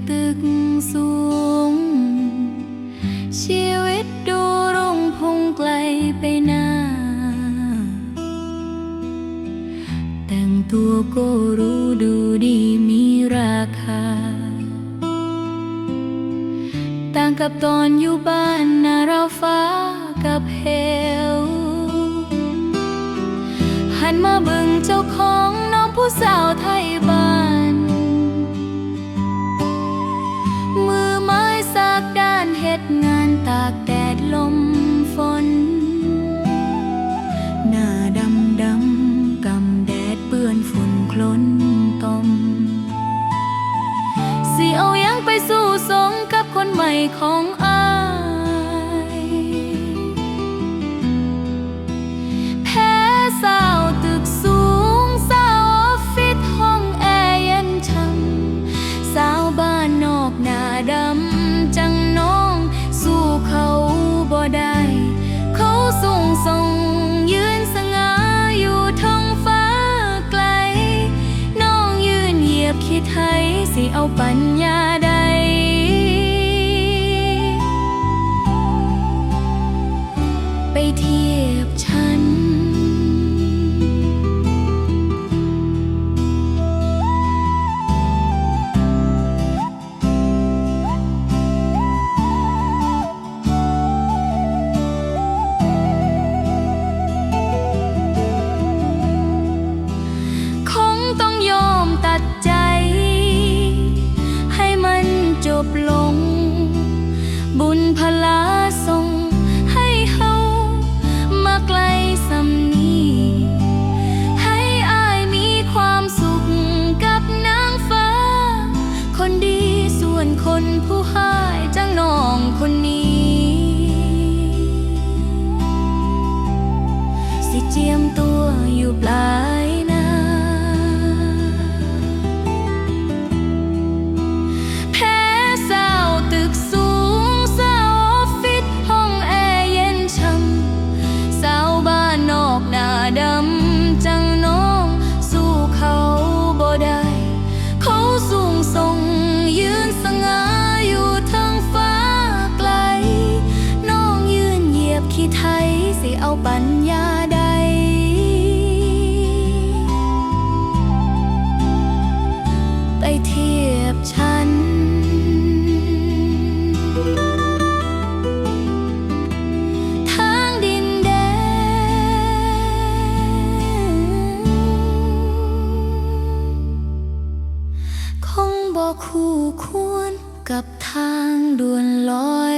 ตึกสูงชีวิตดูรุ่งพุ่งไกลไปหน้าแต่งตัวก็รู้ดูดีมีราคาต่างกับตอนอยู่บ้านหน้าเราฟ้ากับเหวหันมาเบิ่งเจ้าของน้องผู้สาวไทยบ้านมือไม้สากด้านเฮ็ดงานตากแดดลมฝนหน้าดำกำแดดเปื้อนฝุ่นคล้นตมสิเอายังไปสู้สงกับคนใหม่ของอายแพ้สาวตึกสูงสาวออฟฟิศห้องแอร์เย็นช่ำสาวบ้านนอกหน้าดำจังน้องสู้เขาบ่ได้เขาส่งยืนสง่าอยู่ท้องฟ้าไกลน้องยืนเหยียบขี้ไถสิเอาปัญญาใดไปเทียบฉันคงต้องยอมตัดใจให้มันจบลงบุญพลาส่งให้เฮามาไกลสำนี้ให้อายมีความสุขกับนางฟ้าคนดีส่วนคนผู้ให้จังน้องคนนี้สิเจียมตัวอยู่ปลายนาแพ้สาวตึกสูงสาวออฟฟิศห้องแอร์เย็นช่ำสาวบ้านนอกหน้าดำจังน้องสู้เขาบ่ได้เขาส่งยืนสง่าอยู่ทางฟ้าไกลน้องยืนเหยียบขี้ไถสิเอาปัญญาใดไปเทียบฉันทางดินแดนคงบ่คู่ควรกับทางด่วนลอย